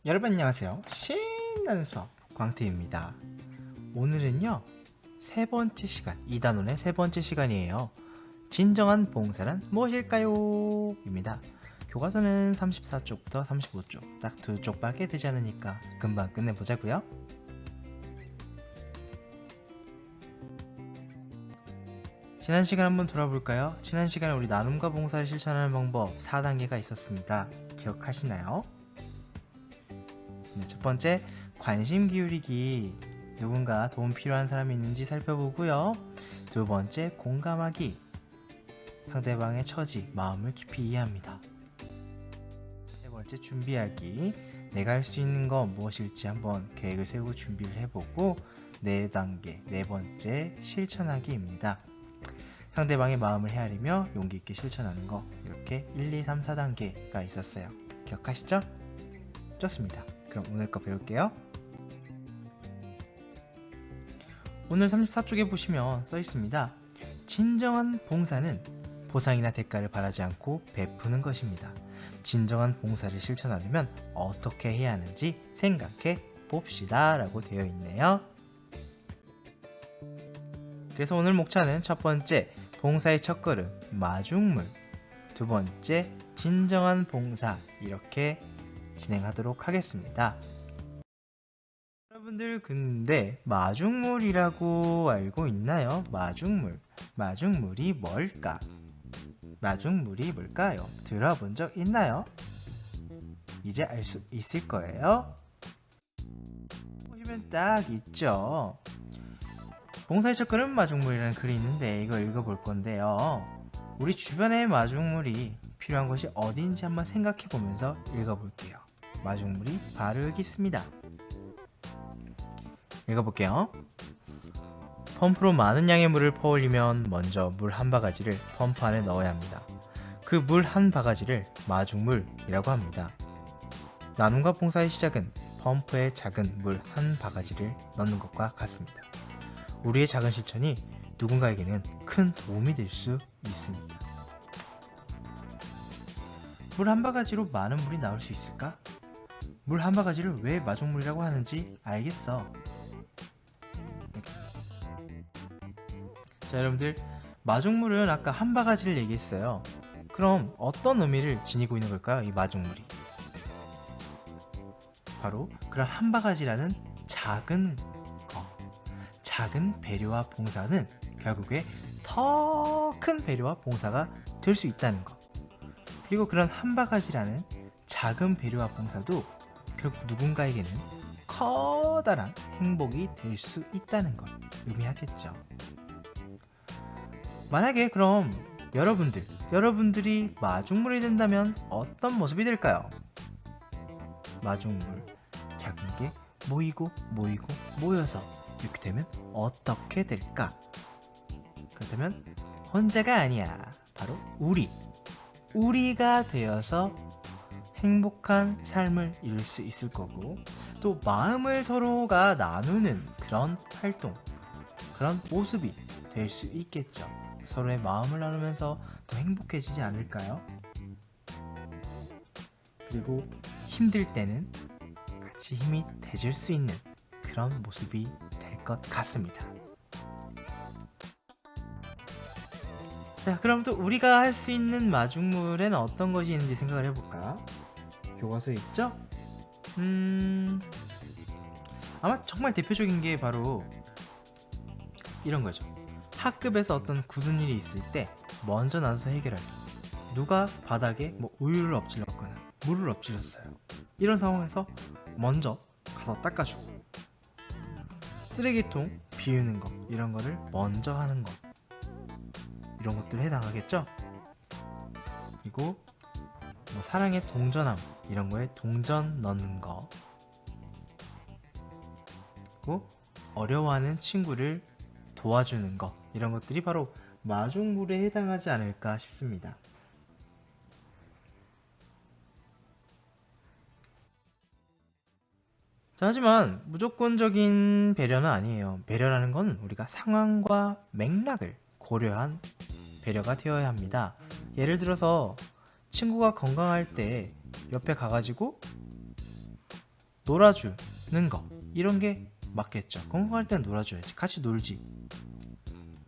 여러분 안녕하세요. 신나는 수업 광태입니다. 오늘은요 세 번째 시간, 2단원의 세 번째 시간이에요. 진정한 봉사란 무엇일까요? 입니다. 교과서는 34쪽부터 35쪽 딱 두 쪽밖에 되지 않으니까 금방 끝내보자고요. 지난 시간 한번 돌아볼까요? 지난 시간에 우리 나눔과 봉사를 실천하는 방법 4단계가 있었습니다. 기억하시나요? 네, 첫 번째, 관심 기울이기. 누군가 도움 필요한 사람이 있는지 살펴보고요. 두 번째, 공감하기. 상대방의 처지, 마음을 깊이 이해합니다. 세 번째, 준비하기. 내가 할 수 있는 건 무엇일지 한번 계획을 세우고 준비를 해보고. 네 단계, 네 번째, 실천하기입니다. 상대방의 마음을 헤아리며 용기 있게 실천하는 거, 이렇게 1, 2, 3, 4단계가 있었어요. 기억하시죠? 좋습니다. 그럼 오늘 거 배울게요. 오늘 34쪽에 보시면 써 있습니다. 진정한 봉사는 보상이나 대가를 바라지 않고 베푸는 것입니다. 진정한 봉사를 실천하려면 어떻게 해야 하는지 생각해 봅시다 라고 되어 있네요. 그래서 오늘 목차는 첫 번째, 봉사의 첫걸음, 마중물. 두 번째, 진정한 봉사. 이렇게 진행하도록 하겠습니다. 여러분들 근데 마중물이라고 알고 있나요? 마중물이 뭘까? 마중물이 뭘까요? 들어본 적 있나요? 이제 알 수 있을 거예요. 보시면 딱 있죠. 봉사의 첫걸음 마중물이라는 글이 있는데 이거 읽어볼 건데요. 우리 주변에 마중물이 필요한 것이 어디인지 한번 생각해 보면서 읽어볼게요. 마중물이 바로 여기 있습니다. 읽어볼게요. 펌프로 많은 양의 물을 퍼올리면 먼저 물 한 바가지를 펌프 안에 넣어야 합니다. 그 물 한 바가지를 마중물이라고 합니다. 나눔과 봉사의 시작은 펌프에 작은 물 한 바가지를 넣는 것과 같습니다. 우리의 작은 실천이 누군가에게는 큰 도움이 될 수 있습니다. 물 한 바가지로 많은 물이 나올 수 있을까? 물 한 바가지를 왜 마중물이라고 하는지 알겠어. 이렇게. 자, 여러분들, 마중물은 아까 한 바가지를 얘기했어요. 그럼 어떤 의미를 지니고 있는 걸까요? 이 마중물이 바로 그런 한 바가지라는 작은 거, 작은 배려와 봉사는 결국에 더 큰 배려와 봉사가 될 수 있다는 거. 그리고 그런 한 바가지라는 작은 배려와 봉사도 결국 누군가에게는 커다란 행복이 될 수 있다는 걸 의미하겠죠. 만약에 그럼 여러분들이 마중물이 된다면 어떤 모습이 될까요? 마중물, 작은 게 모이고 모여서 이렇게 되면 어떻게 될까? 그렇다면 혼자가 아니야. 바로 우리가 되어서 행복한 삶을 이룰 수 있을 거고, 또 마음을 서로가 나누는 그런 활동, 그런 모습이 될 수 있겠죠. 서로의 마음을 나누면서 더 행복해지지 않을까요? 그리고 힘들 때는 같이 힘이 돼줄 수 있는 그런 모습이 될 것 같습니다. 자, 그럼 또 우리가 할 수 있는 마중물에는 어떤 것이 있는지 생각을 해볼까? 교과서에 있죠? 아마 정말 대표적인 게 바로 이런 거죠. 학급에서 어떤 굳은 일이 있을 때 먼저 나서서 해결하기. 누가 바닥에 우유를 엎질렀거나 물을 엎질렀어요. 이런 상황에서 먼저 가서 닦아주고, 쓰레기통 비우는 거, 이런 거를 먼저 하는 거, 이런 것들 해당하겠죠? 그리고 사랑의 동전함, 이런 거에 동전 넣는 거, 그리고 어려워하는 친구를 도와주는 거, 이런 것들이 바로 마중물에 해당하지 않을까 싶습니다. 자, 하지만 무조건적인 배려는 아니에요. 배려라는 건 우리가 상황과 맥락을 고려한 배려가 되어야 합니다. 예를 들어서 친구가 건강할 때 옆에 가가지고 놀아주는 거, 이런 게 맞겠죠. 건강할 땐 놀아줘야지. 같이 놀지.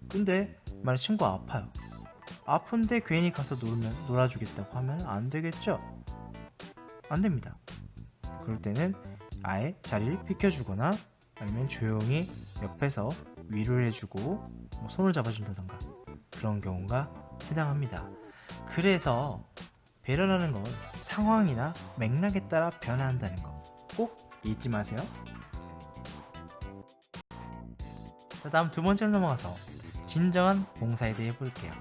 근데 만약 친구가 아파요. 아픈데 괜히 가서 놀아주겠다고 하면 안 되겠죠? 안 됩니다. 그럴 때는 아예 자리를 비켜주거나 아니면 조용히 옆에서 위로를 해주고 뭐 손을 잡아준다던가 그런 경우가 해당합니다. 그래서 배려라는 건 상황이나 맥락에 따라 변화한다는 거 꼭 잊지 마세요. 자, 다음 두 번째로 넘어가서 진정한 봉사에 대해 볼게요.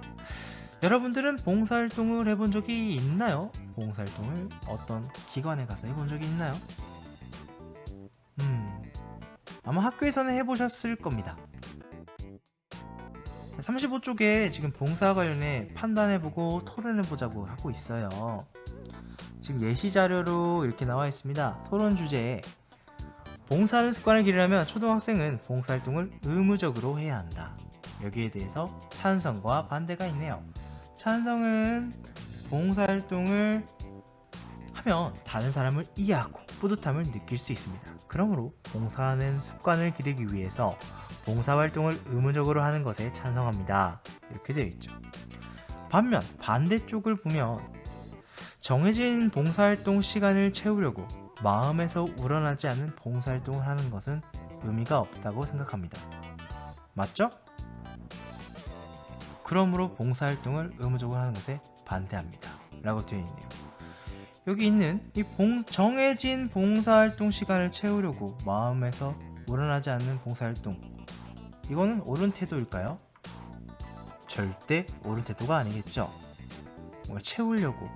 여러분들은 봉사활동을 해본 적이 있나요? 봉사활동을 어떤 기관에 가서 해본 적이 있나요? 아마 학교에서는 해보셨을 겁니다. 35쪽에 지금 봉사 관련해 판단해보고 토론해보자고 하고 있어요. 지금 예시 자료로 이렇게 나와 있습니다. 토론 주제에 봉사하는 습관을 기르려면 초등학생은 봉사활동을 의무적으로 해야 한다. 여기에 대해서 찬성과 반대가 있네요. 찬성은 봉사활동을 하면 다른 사람을 이해하고 뿌듯함을 느낄 수 있습니다. 그러므로 봉사하는 습관을 기르기 위해서 봉사활동을 의무적으로 하는 것에 찬성합니다. 이렇게 되어 있죠. 반면 반대쪽을 보면 정해진 봉사활동 시간을 채우려고 마음에서 우러나지 않는 봉사활동을 하는 것은 의미가 없다고 생각합니다. 맞죠? 그러므로 봉사활동을 의무적으로 하는 것에 반대합니다. 라고 되어 있네요. 여기 있는 이 정해진 봉사활동 시간을 채우려고 마음에서 우러나지 않는 봉사활동, 이거는 옳은 태도일까요? 절대 옳은 태도가 아니겠죠. 뭔가 채우려고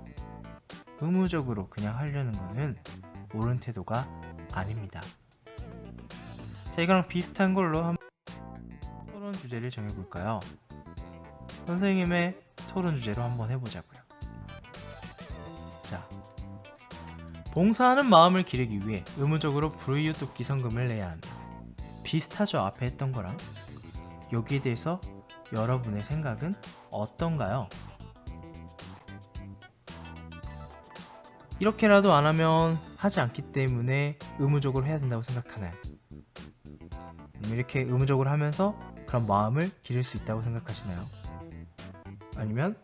의무적으로 그냥 하려는 거는 옳은 태도가 아닙니다. 자, 이거랑 비슷한 걸로 한번 토론 주제를 정해볼까요? 선생님의 토론 주제로 한번 해보자고요. 자, 봉사하는 마음을 기르기 위해 의무적으로 불우이웃 돕기 성금을 내야 한다. 비슷하죠? 앞에 했던 거랑. 여기에 대해서 여러분의 생각은 어떤가요? 이렇게라도 안 하면 하지 않기 때문에 의무적으로 해야 된다고 생각하나요? 이렇게 의무적으로 하면서 그런 마음을 기를 수 있다고 생각하시나요? 아니면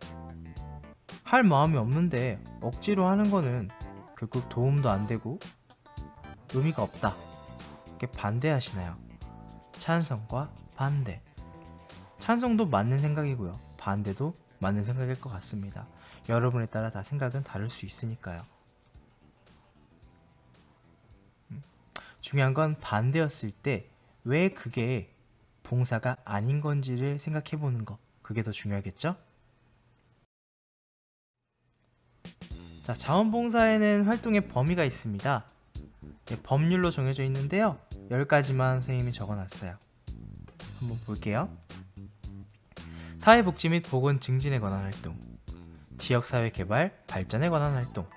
할 마음이 없는데 억지로 하는 거는 결국 도움도 안 되고 의미가 없다, 이렇게 반대하시나요? 찬성과 반대. 찬성도 맞는 생각이고요, 반대도 맞는 생각일 것 같습니다. 여러분에 따라 다 생각은 다를 수 있으니까요. 중요한 건 반대였을 때 왜 그게 봉사가 아닌 건지를 생각해 보는 거, 그게 더 중요하겠죠? 자, 자원봉사에는 활동의 범위가 있습니다. 법률로 정해져 있는데요, 10가지만 선생님이 적어놨어요. 한번 볼게요. 사회복지 및 보건 증진에 관한 활동, 지역사회 개발, 발전에 관한 활동,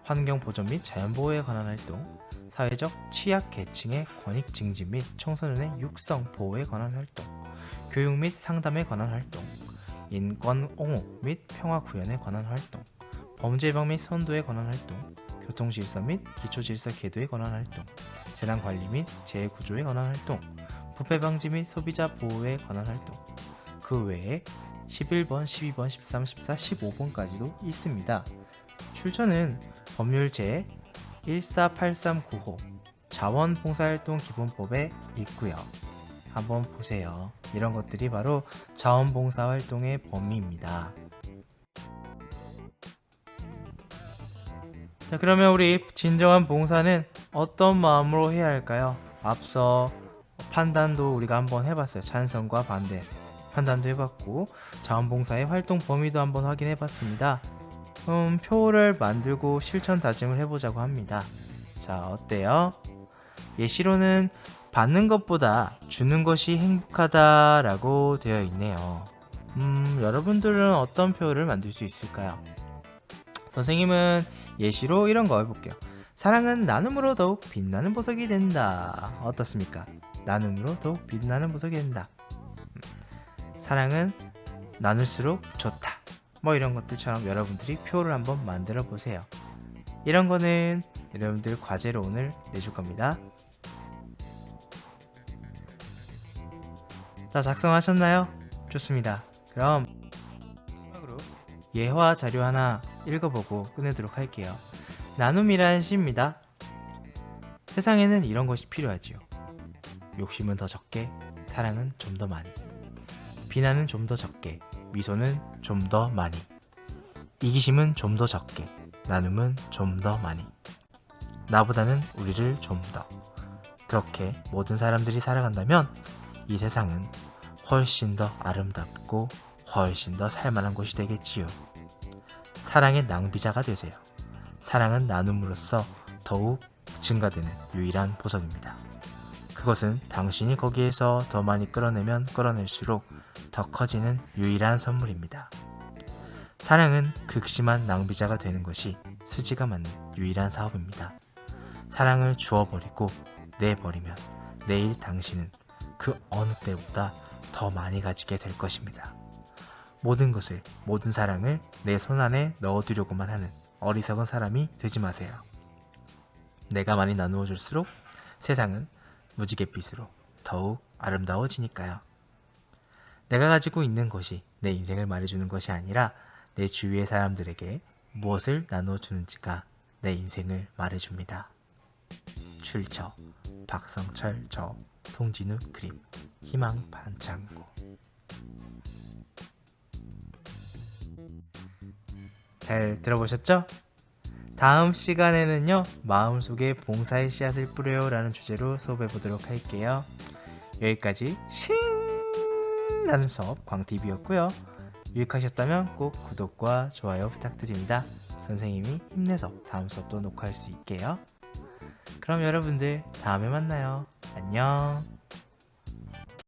환경보전 및 자연보호에 관한 활동, 사회적 취약계층의 권익 증진 및 청소년의 육성 보호에 관한 활동, 교육 및 상담에 관한 활동, 인권 옹호 및 평화 구현에 관한 활동, 범죄 예방 및 선도에 관한 활동, 교통질서 및 기초질서 계도에 관한 활동, 재난관리 및 재해구조에 관한 활동, 부패 방지 및 소비자 보호에 관한 활동. 그 외에 11번, 12번, 13, 14, 15번까지도 있습니다. 출처는 법률 제 14839호 자원봉사활동 기본법에 있고요. 한번 보세요. 이런 것들이 바로 자원봉사활동의 범위입니다. 자, 그러면 우리 진정한 봉사는 어떤 마음으로 해야 할까요? 앞서 판단도 우리가 한번 해봤어요. 찬성과 반대 판단도 해봤고, 자원봉사의 활동 범위도 한번 확인해봤습니다. 표를 만들고 실천 다짐을 해보자고 합니다. 자, 어때요? 예시로는 받는 것보다 주는 것이 행복하다라고 되어 있네요. 여러분들은 어떤 표를 만들 수 있을까요? 선생님은 예시로 이런 거 해볼게요. 사랑은 나눔으로 더욱 빛나는 보석이 된다. 어떻습니까? 나눔으로 더욱 빛나는 보석이 된다. 사랑은 나눌수록 좋다. 뭐 이런 것들처럼 여러분들이 표를 한번 만들어 보세요. 이런 거는 여러분들 과제로 오늘 내줄 겁니다. 다 작성하셨나요? 좋습니다. 그럼 마지막으로 예화 자료 하나 읽어보고 끝내도록 할게요. 나눔이란 시입니다. 세상에는 이런 것이 필요하지요. 욕심은 더 적게, 사랑은 좀 더 많이. 비난은 좀 더 적게, 미소는 좀 더 많이. 이기심은 좀 더 적게, 나눔은 좀 더 많이. 나보다는 우리를 좀 더. 그렇게 모든 사람들이 살아간다면 이 세상은 훨씬 더 아름답고 훨씬 더 살만한 곳이 되겠지요. 사랑의 낭비자가 되세요. 사랑은 나눔으로써 더욱 증가되는 유일한 보석입니다. 그것은 당신이 거기에서 더 많이 끌어내면 끌어낼수록 더 커지는 유일한 선물입니다. 사랑은 극심한 낭비자가 되는 것이 수지가 맞는 유일한 사업입니다. 사랑을 주어버리고 내버리면 내일 당신은 그 어느 때보다 더 많이 가지게 될 것입니다. 모든 것을, 모든 사랑을 내 손 안에 넣어두려고만 하는 어리석은 사람이 되지 마세요. 내가 많이 나누어 줄수록 세상은 무지갯빛으로 더욱 아름다워지니까요. 내가 가지고 있는 것이 내 인생을 말해주는 것이 아니라 내 주위의 사람들에게 무엇을 나누어 주는지가 내 인생을 말해줍니다. 출처 박성철, 저 송진우 그림, 희망 반창고. 잘 들어보셨죠? 다음 시간에는요, 마음속에 봉사의 씨앗을 뿌려요 라는 주제로 수업해 보도록 할게요. 여기까지 신나는 수업 광TV였고요. 유익하셨다면 꼭 구독과 좋아요 부탁드립니다. 선생님이 힘내서 다음 수업도 녹화할 수 있게요. 그럼 여러분들 다음에 만나요. 안녕.